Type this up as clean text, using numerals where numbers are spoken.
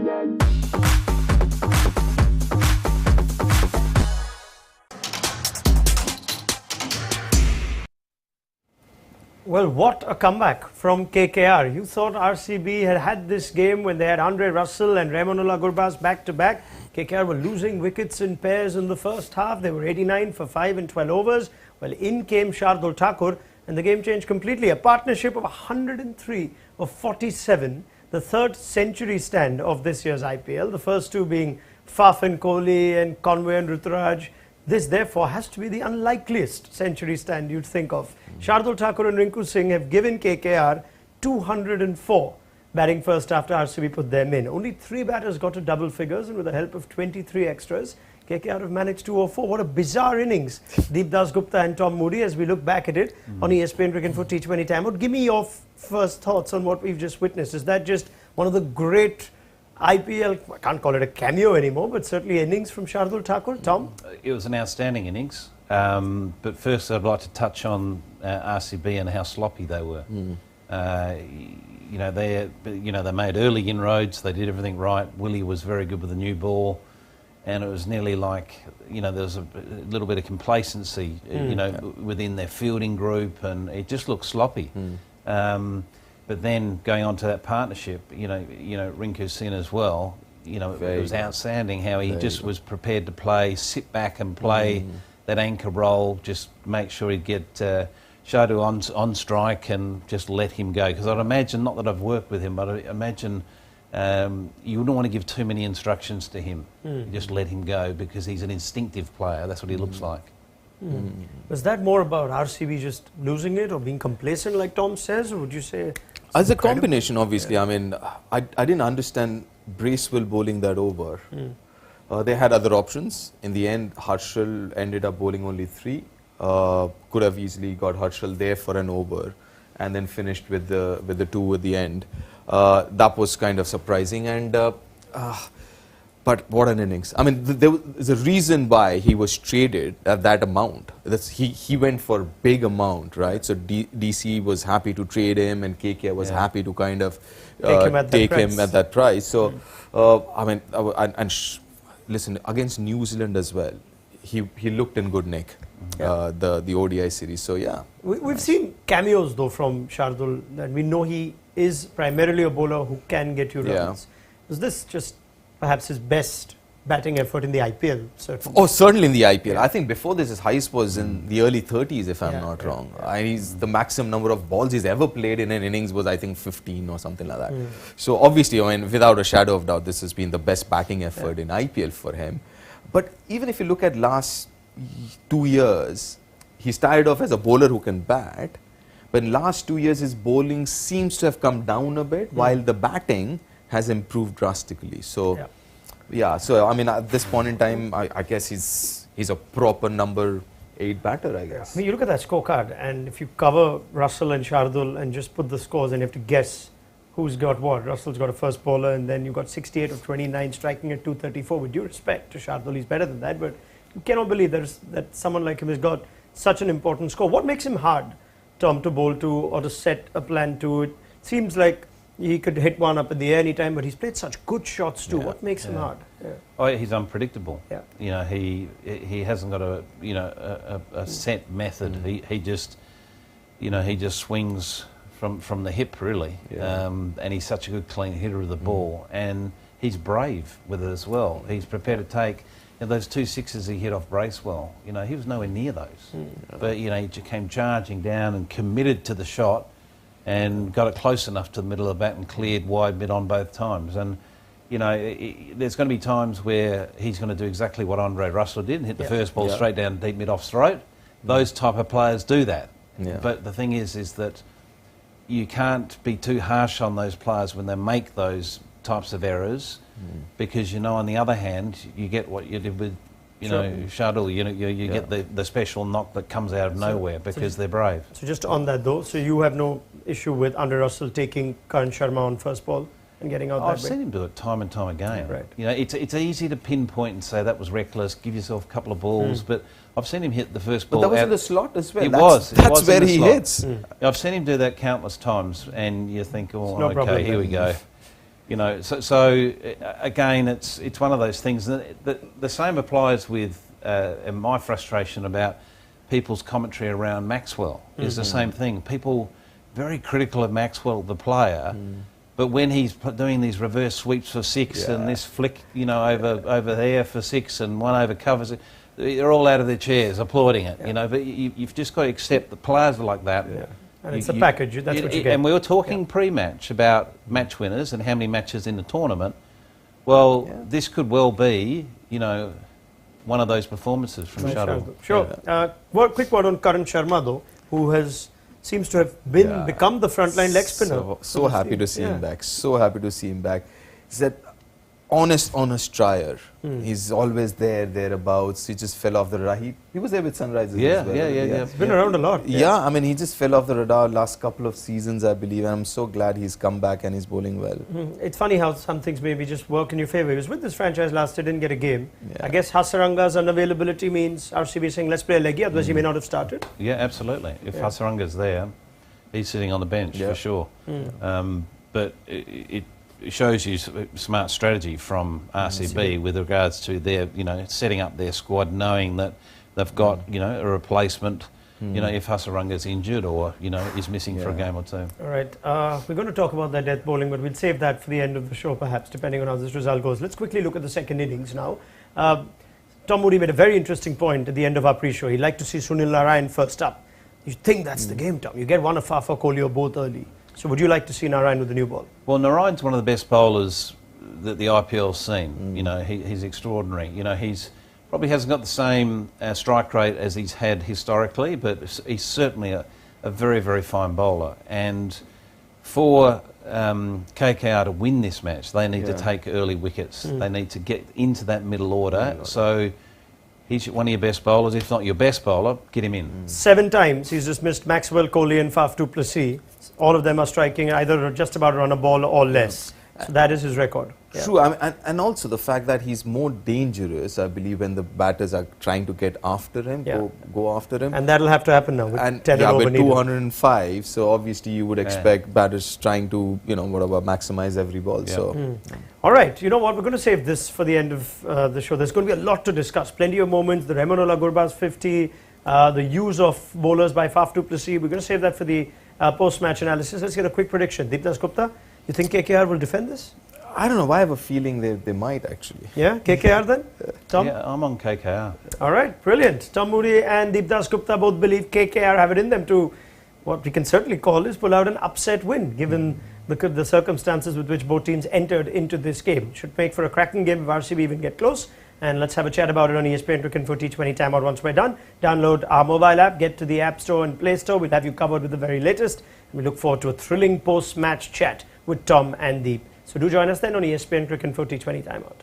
Well, what a comeback from KKR. You thought RCB had this game when they had Andre Russell and Ramonullah Gurbaz back-to-back. KKR were losing wickets in pairs in the first half. They were 89 for 5 in 12 overs. Well, in came Shardul Thakur and the game changed completely. A partnership of 103 of 47, the third century stand of this year's IPL. The first two being Faf and Kohli and Conway and Ruturaj. This, therefore, has to be the unlikeliest century stand you'd think of. Shardul Thakur and Rinku Singh have given KKR 204 batting first after RCB put them in. Only 3 batters got to double figures, and with the help of 23 extras, KKR have managed 204. What a bizarre innings. Deep Das Gupta and Tom Moody, as we look back at it on ESPN Cricket for T20 time out. Give me your first thoughts on what we've just witnessed. Is that just one of the great IPL, I can't call it a cameo anymore, but certainly innings from Shardul Thakur? Tom? It was an outstanding innings. But first I'd like to touch on RCB and how sloppy they were. They made early inroads, they did everything right. Willie was very good with the new ball, and it was nearly like, there was a little bit of complacency, within their fielding group, and it just looked sloppy. But then going on to that partnership, Rinku Singh as well, it was outstanding how he just was prepared to play, sit back and play that anchor role, just make sure he'd get Shardul on strike and just let him go. Because I'd imagine, not that I've worked with him, but I imagine you wouldn't want to give too many instructions to him. You just let him go because he's an instinctive player. That's what he looks like. Was that more about RCB just losing it or being complacent, like Tom says, or would you say? As a combination, obviously. Yeah. I mean, I didn't understand Bracewell bowling that over. They had other options. In the end, Harshal ended up bowling only 3. Could have easily got Harshal there for an over and then finished with the 2 at the end. That was kind of surprising. But what an innings. I mean, there's a reason why he was traded at that amount. He went for a big amount, right? So DC was happy to trade him, and KKR was happy to kind of take him at that price. So, listen, against New Zealand as well, he looked in good nick, the ODI series. So, yeah. We've seen cameos, though, from Shardul, and we know he is primarily a bowler who can get you runs. Is this just perhaps his best batting effort in the IPL, certainly? Oh, certainly in the IPL. I think before this, his highest was in the early 30s, if I'm not wrong. He's the maximum number of balls he's ever played in an innings was, I think, 15 or something like that. So obviously, I mean, without a shadow of doubt, this has been the best batting effort in IPL for him. But even if you look at last 2 years, he started off as a bowler who can bat. But in last 2 years, his bowling seems to have come down a bit, while the batting has improved drastically. So, so I mean, at this point in time, I guess he's a proper number 8 batter, I guess. I mean, you look at that scorecard, and if you cover Russell and Shardul and just put the scores, and you have to guess who's got what. Russell's got a first bowler, and then you've got 68 of 29, striking at 234. With due respect to Shardul, he's better than that, but you cannot believe that someone like him has got such an important score. What makes him hard, Tom, to bowl to or to set a plan to? It seems like he could hit one up in the air anytime, but he's played such good shots too. What makes him hard? Oh, he's unpredictable. He hasn't got a set method. He just swings from the hip, really. And he's such a good clean hitter of the ball, and he's brave with it as well. He's prepared to take those 2 sixes he hit off Bracewell. He was nowhere near those, but he came charging down and committed to the shot, and got it close enough to the middle of the bat and cleared wide mid on both times. And, there's going to be times where he's going to do exactly what Andre Russell did and hit the first ball straight down deep mid off's throat. Those type of players do that. But the thing is that you can't be too harsh on those players when they make those types of errors, because, on the other hand, you get what you did with Shardul, you get the special knock that comes out of nowhere because they're brave. So just on that though, so you have no issue with Andre Russell taking Karan Sharma on first ball and getting out that way? I've seen him do it time and time again. It's easy to pinpoint and say that was reckless, give yourself a couple of balls, but I've seen him hit the first ball. But that was in the slot as well. That's where he hits. I've seen him do that countless times, and you think, oh, okay, here we go. You know, so again, it's one of those things. The same applies with my frustration about people's commentary around Maxwell. Is the same thing. People very critical of Maxwell, the player, but when he's doing these reverse sweeps for six and this flick, you know, over there for six and one over covers it, they're all out of their chairs applauding it. You know, but you've just got to accept that players are like that. Yeah. And it's a package, that's what you get. And we were talking pre-match about match winners and how many matches in the tournament. Well, this could well be, you know, one of those performances from Shardul. Sure. Quick word on Karan Sharma, though, who seems to have become the frontline leg spinner. So happy to see him back. So happy to see him back. He's that honest trier. He's always thereabouts. He just fell off the radar. He was there with Sunrisers as well. Yeah. He's been around a lot. Yeah, I mean, he just fell off the radar last couple of seasons, I believe, and I'm so glad he's come back and he's bowling well. It's funny how some things maybe just work in your favour. He was with this franchise last year, didn't get a game. I guess Hasaranga's unavailability means RCB saying, let's play a leggy, otherwise he may not have started. Yeah, absolutely. If Hasaranga's there, he's sitting on the bench for sure. But it shows you smart strategy from RCB with regards to their, you know, setting up their squad, knowing that they've got, you know, a replacement, you know, if Hasaranga's injured or, you know, is missing for a game or two. All right, we're going to talk about that death bowling, but we'll save that for the end of the show, perhaps, depending on how this result goes. Let's quickly look at the second innings now. Tom Moody made a very interesting point at the end of our pre-show. He'd like to see Sunil Narayan first up. You think that's the game, Tom. You get one of Fafa, Kohli or both early. So would you like to see Narayan with the new ball? Well, Narayan's one of the best bowlers that the IPL's seen. You know, he's extraordinary. You know, he's probably hasn't got the same strike rate as he's had historically, but he's certainly a very, very fine bowler. And for KKR to win this match, they need to take early wickets. They need to get into that middle order. So he's one of your best bowlers. If not your best bowler, get him in. 7 times he's dismissed Maxwell, Kohli and Faf du Plessis. All of them are striking either just about on a ball or less. So that is his record. True, I mean, and also the fact that he's more dangerous, I believe, when the batters are trying to get after him, go after him. And that'll have to happen now with 10 over with 205, so obviously you would expect batters trying to, you know, whatever, maximize every ball. So. All right, you know what, we're going to save this for the end of the show. There's going to be a lot to discuss. Plenty of moments, the Ramonola Gurbaz 50, the use of bowlers by Faf du Plessis. We're going to save that for the post-match analysis. Let's get a quick prediction. Deepdas Gupta, you think KKR will defend this? I don't know. I have a feeling they might actually. Yeah, KKR then? Tom? Yeah, I'm on KKR. All right, brilliant. Tom Moody and Deepdas Gupta both believe KKR have it in them to what we can certainly call is pull out an upset win, given the circumstances with which both teams entered into this game. Should make for a cracking game if RCB even get close. And let's have a chat about it on ESPN Cricket for T20 timeout once we're done. Download our mobile app, get to the App Store and Play Store. We'll have you covered with the very latest. And we look forward to a thrilling post-match chat with Tom and Deep. So do join us then on ESPN Cricket for T20 timeout.